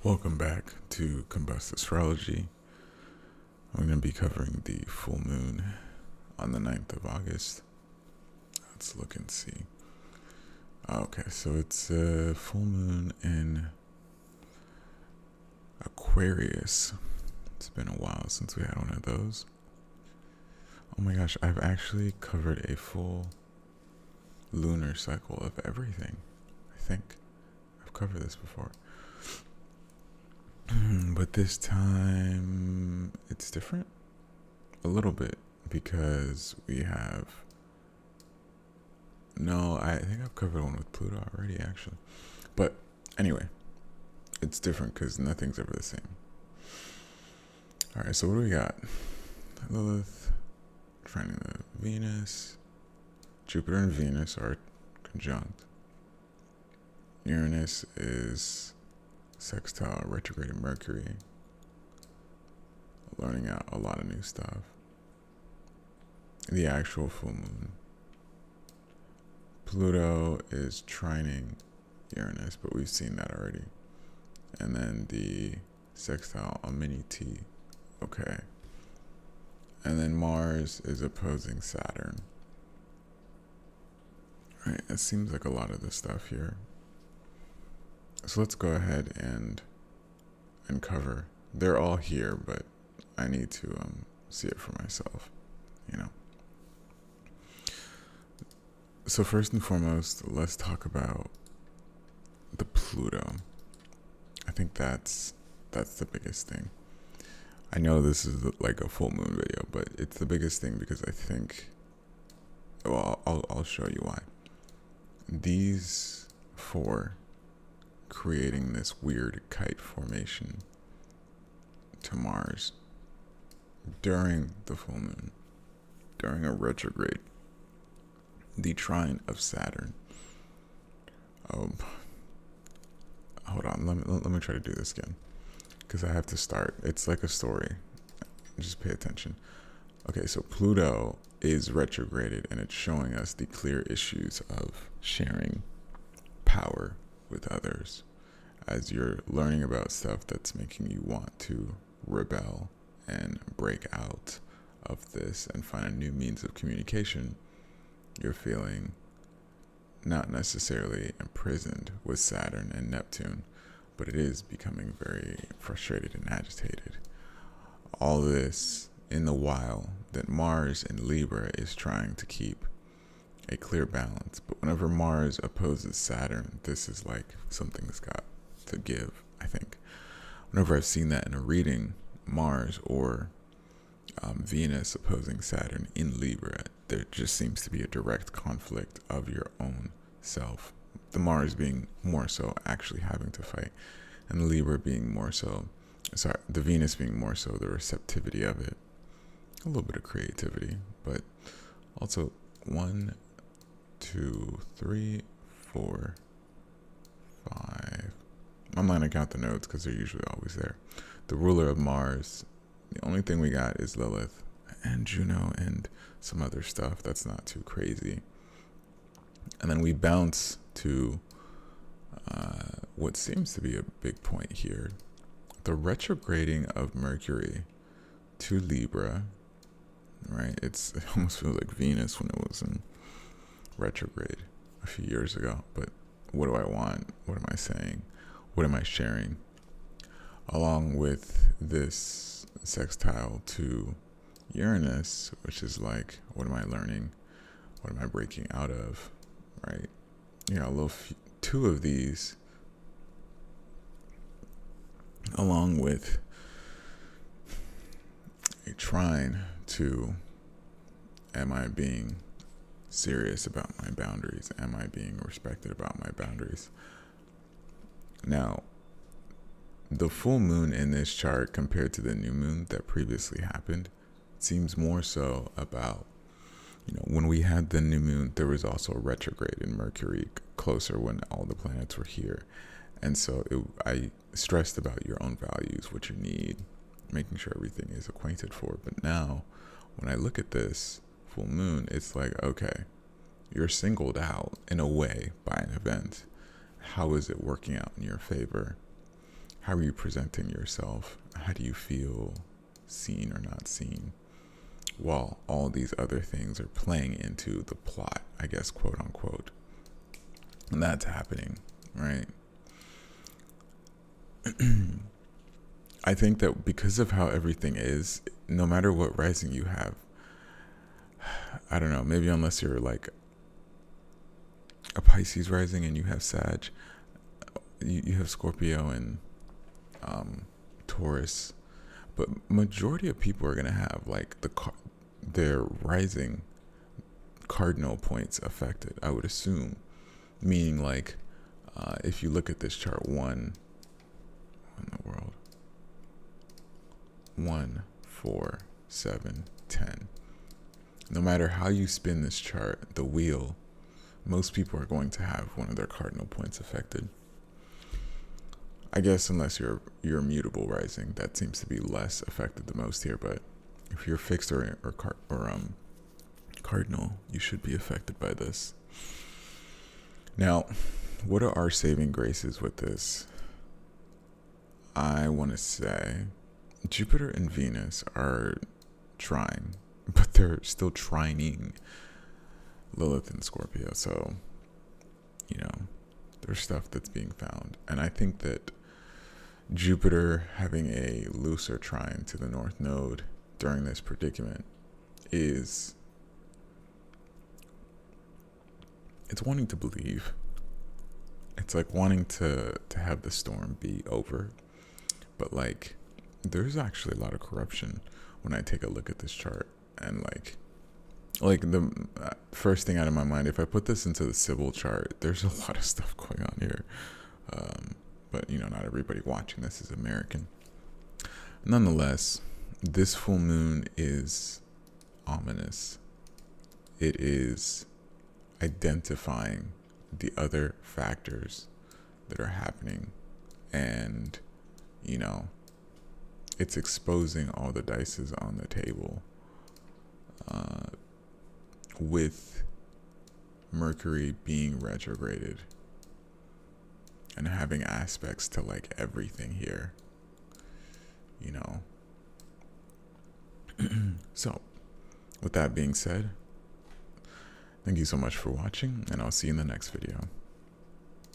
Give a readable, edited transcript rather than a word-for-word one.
Welcome back to Combust Astrology. I'm going to be covering the full moon on the 9th of August. Let's look and see. Okay, so it's a full moon in Aquarius. It's been a while since we had one of those. Oh my gosh, I've actually covered a full lunar cycle of everything. I think I've covered this before. But this time it's different a little bit because we have I think I've covered one with Pluto already actually. But anyway, it's different because nothing's ever the same. Alright, so what do we got? Lilith, trining the Venus, Jupiter and Venus are conjunct. Uranus is sextile retrograde Mercury, learning out a lot of new stuff. The actual full moon. Pluto is trining Uranus, but we've seen that already. And then the sextile, a mini T. Okay. And then Mars is opposing Saturn. All right, it seems like a lot of this stuff here. So let's go ahead and cover. They're all here, but I need to see it for myself, you know. So first and foremost, let's talk about the Pluto. I think that's the biggest thing. I know this is like a full moon video, but it's the biggest thing because I think, well, I'll show you why. These four creating this weird kite formation to Mars during the full moon, during a retrograde, the trine of Saturn. Hold on, let me try to do this again because I have to start. It's like a story. Just pay attention. Okay, so Pluto is retrograded and it's showing us the clear issues of sharing power with others as you're learning about stuff that's making you want to rebel and break out of this and find a new means of communication. You're feeling not necessarily imprisoned with Saturn and Neptune, but it is becoming very frustrated and agitated. All this in the while that Mars in Libra is trying to keep a clear balance. But whenever Mars opposes Saturn, this is like something's got to give, I think. Whenever I've seen that in a reading, Mars or Venus opposing Saturn in Libra, there just seems to be a direct conflict of your own self. The Mars being more so actually having to fight, and the Libra being more so, the Venus being more so the receptivity of it. A little bit of creativity, but also 1, 2, 3, 4, 5. I'm not gonna count the nodes because they're usually always there. The ruler of Mars, the only thing we got is Lilith and Juno and some other stuff that's not too crazy. And then we bounce to what seems to be a big point here. The retrograding of Mercury to Libra, right? It almost feels like Venus when it was in retrograde a few years ago. But what do I want? What am I saying? What am I sharing? Along with this sextile to Uranus, which is like, what am I learning? What am I breaking out of? Right? Two of these, along with a trine to, am I being serious about my boundaries? Am I being respected about my boundaries? Now, the full moon in this chart compared to the new moon that previously happened seems more so about, when we had the new moon, there was also a retrograde in Mercury closer when all the planets were here. And so I stressed about your own values, what you need, making sure everything is acquainted for. But now, when I look at this full moon, it's like, okay, you're singled out in a way by an event. How is it working out in your favor? how are you presenting yourself? How do you feel seen or not seen? While all these other things are playing into the plot, I guess, quote unquote. And that's happening, right? I think that because of how everything is, no matter what rising you have, I don't know, maybe unless you're like a Pisces rising and you have Sag, you have Scorpio and Taurus, but majority of people are going to have like their rising cardinal points affected, I would assume. Meaning like, if you look at this chart, 1 in the world, 1, 4, 7, 10. No matter how you spin this chart, the wheel, most people are going to have one of their cardinal points affected. I guess unless you're mutable rising, that seems to be less affected the most here. But if you're fixed or cardinal, you should be affected by this. Now, what are our saving graces with this? I want to say Jupiter and Venus are trine, but they're still trining Lilith and Scorpio. So, there's stuff that's being found. And I think that Jupiter having a looser trine to the North Node during this predicament it's wanting to believe. It's like wanting to have the storm be over. But like, there's actually a lot of corruption when I take a look at this chart. And like the first thing out of my mind, if I put this into the Sybil chart, there's a lot of stuff going on here. But not everybody watching this is American. Nonetheless, this full moon is ominous. It is identifying the other factors that are happening, and it's exposing all the dices on the table, with Mercury being retrograded and having aspects to like everything here, So with that being said, thank you so much for watching, and I'll see you in the next video.